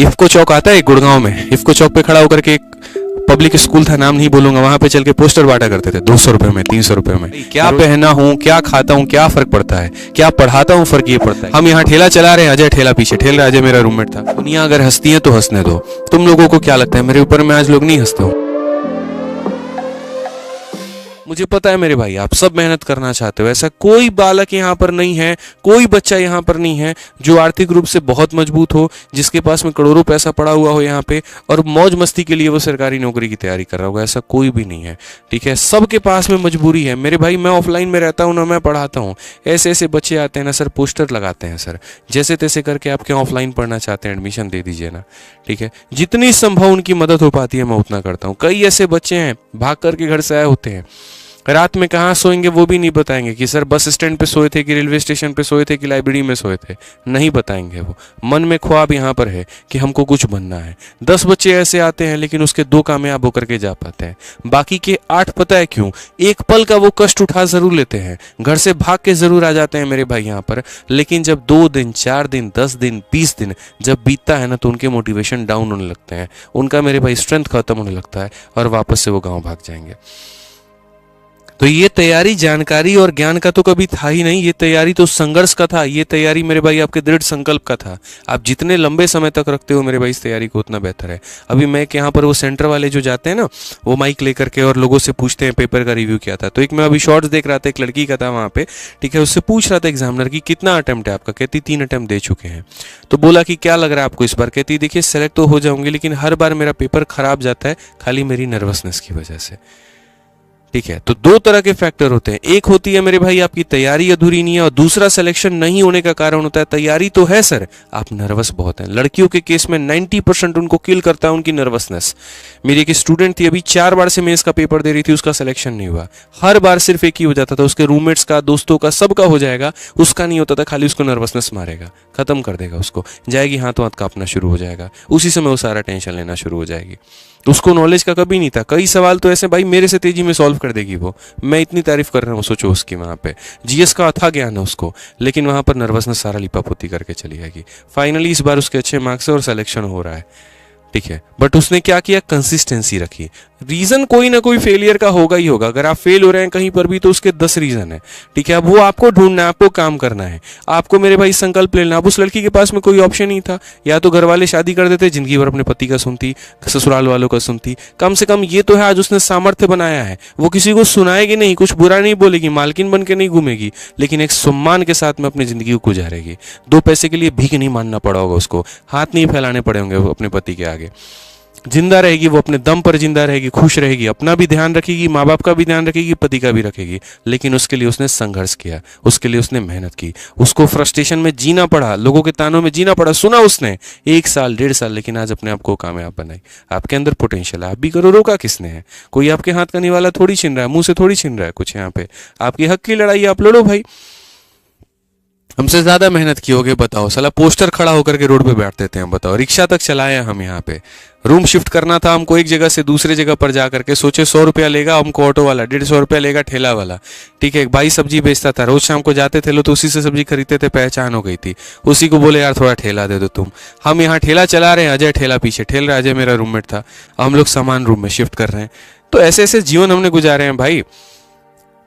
इफ्को चौक आता है गुड़गांव में, इफ्को चौक पे खड़ा होकर के एक पब्लिक स्कूल था, नाम नहीं बोलूंगा, वहां पे चल के पोस्टर बांटा करते थे 200 रुपए में, 300 रुपए में। क्या पहना हूँ, क्या खाता हूँ, क्या फर्क पड़ता है, क्या पढ़ाता हूँ, फर्क ये पड़ता है। हम यहाँ ठेला चला रहे हैं, अजय ठेला पीछे ठेल रहा है, अजय मेरा रूममेट था। दुनिया अगर हंसती है तो हंसने दो। तुम लोगों को क्या लगता है मेरे ऊपर में आज लोग नहीं हंसते हो? मुझे पता है मेरे भाई, आप सब मेहनत करना चाहते हो। ऐसा कोई बालक यहाँ पर नहीं है, कोई बच्चा यहाँ पर नहीं है जो आर्थिक रूप से बहुत मजबूत हो, जिसके पास में करोड़ों पैसा पड़ा हुआ हो यहाँ पे और मौज मस्ती के लिए वो सरकारी नौकरी की तैयारी कर रहा होगा। ऐसा कोई भी नहीं है, ठीक है। सबके पास में मजबूरी है मेरे भाई। मैं ऑफलाइन में रहता हूँ ना, मैं पढ़ाता हूँ, ऐसे ऐसे बच्चे आते हैं ना सर, पोस्टर लगाते हैं सर, जैसे तैसे करके आपके ऑफलाइन पढ़ना चाहते हैं, एडमिशन दे दीजिए ना, ठीक है। जितनी संभव उनकी मदद हो पाती है मैं उतना करता हूँ। कई ऐसे बच्चे हैं भाग करके घर से आए होते हैं, रात में कहाँ सोएंगे वो भी नहीं बताएंगे कि सर बस स्टैंड पे सोए थे कि रेलवे स्टेशन पे सोए थे कि लाइब्रेरी में सोए थे, नहीं बताएंगे। वो मन में ख्वाब यहाँ पर है कि हमको कुछ बनना है। 10 बच्चे ऐसे आते हैं लेकिन उसके 2 कामयाब होकर के जा पाते हैं, बाकी के 8 पता है क्यों? एक पल का वो कष्ट उठा जरूर लेते हैं, घर से भाग के जरूर आ जाते हैं मेरे भाई यहाँ पर, लेकिन जब 2 दिन 4 दिन 10 दिन 20 दिन जब बीतता है ना तो उनके मोटिवेशन डाउन होने लगते हैं, उनका मेरे भाई स्ट्रेंथ खत्म होने लगता है और वापस से वो गाँव भाग जाएंगे। तो ये तैयारी जानकारी और ज्ञान का तो कभी था ही नहीं, ये तैयारी तो संघर्ष का था। ये तैयारी मेरे भाई आपके दृढ़ संकल्प का था। आप जितने लंबे समय तक रखते हो मेरे भाई इस तैयारी को, उतना बेहतर है। अभी मैं यहाँ पर वो सेंटर वाले जो जाते हैं ना, वो माइक लेकर के और लोगों से पूछते हैं पेपर का रिव्यू क्या था। तो एक मैं अभी शॉर्ट्स देख रहा था, एक लड़की का था वहाँ पे, ठीक है। उससे पूछ रहा था एग्जामिनर की कितना अटेम्प्ट है आपका, कहती 3 अटेम्प्ट दे चुके हैं। तो बोला कि क्या लग रहा है आपको इस बार, कहती देखिए सेलेक्ट तो हो जाऊंगी लेकिन हर बार मेरा पेपर खराब जाता है खाली मेरी नर्वसनेस की वजह से, ठीक है। तो 2 तरह के फैक्टर होते हैं, एक होती है मेरे भाई आपकी तैयारी अधूरी नहीं है और दूसरा सिलेक्शन नहीं होने का कारण होता है तैयारी तो है सर, आप नर्वस बहुत हैं। लड़कियों के केस में 90% उनको किल करता है उनकी नर्वसनेस। मेरी एक स्टूडेंट थी, अभी 4 बार से मेंस का पेपर दे रही थी, उसका सिलेक्शन नहीं हुआ। हर बार सिर्फ एक ही हो जाता था, उसके रूममेट्स का, दोस्तों का, सबका हो जाएगा, उसका नहीं होता था। खाली उसको नर्वसनेस मारेगा, खत्म कर देगा उसको, जाएगी हाथों हाथ कांपना शुरू हो जाएगा, उसी समय वो सारा टेंशन लेना शुरू हो जाएगी। उसको नॉलेज का कभी नहीं था। कई सवाल तो ऐसे भाई मेरे से तेजी में सॉल्व कर देगी वो, मैं इतनी तारीफ कर रहा हूँ, सोचो उसकी। वहाँ पे जीएस का अथाह ज्ञान है उसको, लेकिन वहाँ पर नर्वसनेस सारा लिपापोती करके चली जाएगी। फाइनली इस बार उसके अच्छे मार्क्स है और सिलेक्शन हो रहा है, ठीक है। बट उसने क्या किया, कंसिस्टेंसी रखी। रीजन कोई ना कोई फेलियर का होगा ही होगा। अगर आप फेल हो रहे हैं कहीं पर भी तो उसके 10 रीजन है, ठीक है। अब वो आपको ढूंढना है, आपको काम करना है, आपको मेरे भाई संकल्प लेना। अब उस लड़की के पास में कोई ऑप्शन नहीं था, या तो घर वाले शादी कर देते, जिंदगी भर अपने पति का सुनती, ससुराल वालों का सुनती। कम से कम ये तो है आज उसने सामर्थ्य बनाया है, वो किसी को सुनाएगी नहीं, कुछ बुरा नहीं बोलेगी, मालकिन बन के नहीं घूमेगी, लेकिन एक सम्मान के साथ में अपनी जिंदगी को गुजारेगी। 2 पैसे के लिए भीख नहीं मानना पड़ा होगा उसको, हाथ नहीं फैलाने पड़े होंगे अपने पति के आगे। जिंदा रहेगी वो, अपने दम पर जिंदा रहेगी, खुश रहेगी, अपना भी ध्यान रखेगी, माँ बाप का भी ध्यान रखेगी, पति का भी रखेगी। लेकिन उसके लिए उसने संघर्ष किया, उसके लिए उसने मेहनत की, उसको फ्रस्ट्रेशन में जीना पड़ा, लोगों के तानों में जीना पड़ा, सुना उसने 1 साल 1.5 साल, लेकिन आज अपने आप को कामयाब बनाई। आपके अंदर पोटेंशियल है, आप भी करो, रोका किसने है? कोई आपके हाथ का निवाला थोड़ी छीन रहा है, मुंह से थोड़ी छीन रहा है कुछ। यहाँ पे आपकी हक की लड़ाई, आप लड़ो भाई। हमसे ज्यादा मेहनत की होगे बताओ, साला पोस्टर खड़ा होकर के रोड पे बैठ देते हैं, बताओ। रिक्शा तक चलाए हम यहाँ पे, रूम शिफ्ट करना था हमको एक जगह से दूसरे जगह पर जा करके, सोचे 100 रुपया लेगा हमको ऑटो वाला, 150 रुपया लेगा ठेला वाला, ठीक है। एक भाई सब्जी बेचता था, रोज शाम को जाते थे लोग तो उसी से सब्जी खरीदते थे, पहचान हो गई थी, उसी को बोले यार थोड़ा ठेला दे दो तुम। हम यहाँ ठेला चला रहे हैं, अजय ठेला पीछे ठेल रहा है, अजय मेरा रूममेट था, हम लोग सामान रूम में शिफ्ट कर रहे हैं। तो ऐसे ऐसे जीवन हमने गुजारे हैं भाई।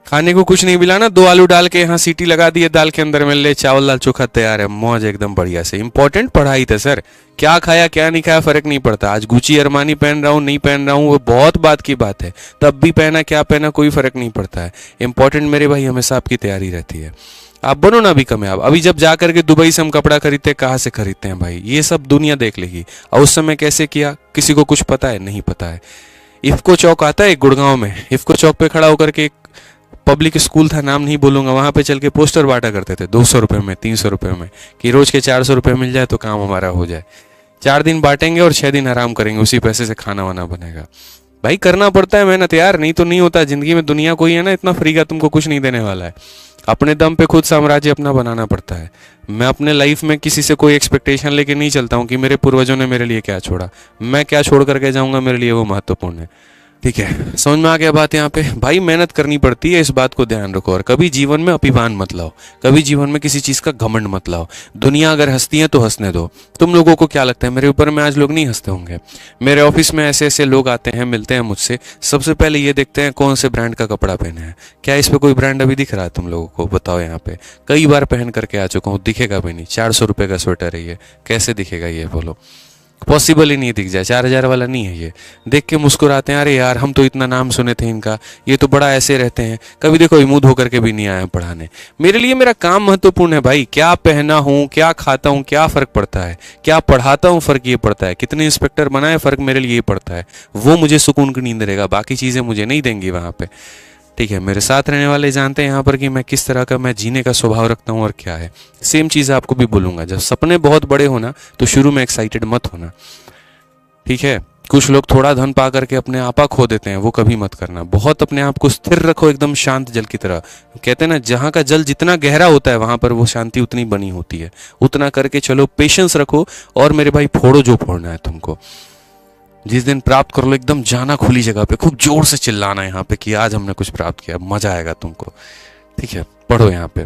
खाने को कुछ नहीं मिला ना, 2 आलू डाल के यहाँ सीटी लगा दिए दाल के अंदर में, ले चावल दाल चोखा तैयार है, मौज एकदम बढ़िया से। इंपॉर्टेंट पढ़ाई था सर, क्या खाया क्या नहीं खाया फर्क नहीं पड़ता। आज गुची अरमानी पहन रहा हूँ नहीं पहन रहा हूँ वो बहुत बात की बात है, तब भी पहना क्या पहना कोई फर्क नहीं पड़ता है। इंपॉर्टेंट मेरे भाई हमेशा आपकी तैयारी रहती है। आप बनो ना अभी कामयाब। अभी जब जा करके दुबई से हम कपड़ा खरीदते हैं, कहाँ से खरीदते हैं भाई, ये सब दुनिया देख लेगी। और उस समय कैसे किया, किसी को कुछ पता है? नहीं पता है। इफ्को चौक आता है गुड़गांव में, इफ्को चौक पे खड़ा होकर के एक पब्लिक स्कूल था, नाम नहीं बोलूंगा, वहां पे चल के पोस्टर बांटा करते थे 200 रुपए में, 300 रुपए में, कि रोज के 400 रुपए मिल जाए तो काम हमारा हो जाए। 4 दिन बांटेंगे और 6 दिन आराम करेंगे, उसी पैसे से खाना वाना बनेगा। भाई करना पड़ता है मेहनत यार, नहीं तो नहीं होता जिंदगी में। दुनिया कोई है ना इतना फ्री का तुमको कुछ नहीं देने वाला है, अपने दम पे खुद साम्राज्य अपना बनाना पड़ता है। मैं अपने लाइफ में किसी से कोई एक्सपेक्टेशन लेके नहीं चलता हूँ कि मेरे पूर्वजों ने मेरे लिए क्या छोड़ा, मैं क्या छोड़ करके जाऊंगा मेरे लिए वो महत्वपूर्ण है। ठीक है, समझ में आ गया बात। यहाँ पे भाई मेहनत करनी पड़ती है, इस बात को ध्यान रखो। और कभी जीवन में अभिमान मत लाओ, कभी जीवन में किसी चीज का घमंड मत लाओ। दुनिया अगर हंसती है तो हंसने दो। तुम लोगों को क्या लगता है मेरे ऊपर में आज लोग नहीं हंसते होंगे? मेरे ऑफिस में ऐसे ऐसे लोग आते हैं, मिलते हैं मुझसे, सबसे पहले ये देखते हैं कौन से ब्रांड का कपड़ा पहने हैं। क्या इस पे कोई ब्रांड अभी दिख रहा है तुम लोगों को? बताओ। यहाँ पे कई बार पहन करके आ चुका हूँ, दिखेगा भी नहीं। 400 रुपये का स्वेटर है ये, कैसे दिखेगा ये बोलो? पॉसिबल ही नहीं दिख जाए। 4000 वाला नहीं है ये। देख के मुस्कुराते हैं, अरे यार हम तो इतना नाम सुने थे इनका, ये तो बड़ा ऐसे रहते हैं। कभी देखो मुंह धो करके भी नहीं आया पढ़ाने। मेरे लिए मेरा काम महत्वपूर्ण है भाई। क्या पहना हूँ, क्या खाता हूँ, क्या फर्क पड़ता है? क्या पढ़ाता हूँ, फर्क ये पड़ता है। कितने इंस्पेक्टर बनाए, फर्क मेरे लिए ये पड़ता है। वो मुझे सुकून की नींद देगा, बाकी चीजें मुझे नहीं देंगी वहां पे। ठीक है, मेरे साथ रहने वाले जानते हैं यहाँ पर कि मैं किस तरह का मैं जीने का स्वभाव रखता हूँ और क्या है। सेम चीज़ आपको भी बोलूंगा। जब सपने बहुत बड़े होना तो शुरू में एक्साइटेड मत होना। ठीक है, कुछ लोग थोड़ा धन पा करके अपने आपा खो देते हैं, वो कभी मत करना। बहुत अपने आप को स्थिर रखो, एकदम शांत जल की तरह। कहते हैं ना, जहाँ का जल जितना गहरा होता है वहां पर वो शांति उतनी बनी होती है। उतना करके चलो, पेशेंस रखो। और मेरे भाई फोड़ो जो फोड़ना है तुमको। जिस दिन प्राप्त कर लो, एकदम जाना खुली जगह पे, खूब जोर से चिल्लाना यहाँ पे कि आज हमने कुछ प्राप्त किया, मजा आएगा तुमको। ठीक है, पढ़ो यहाँ पे।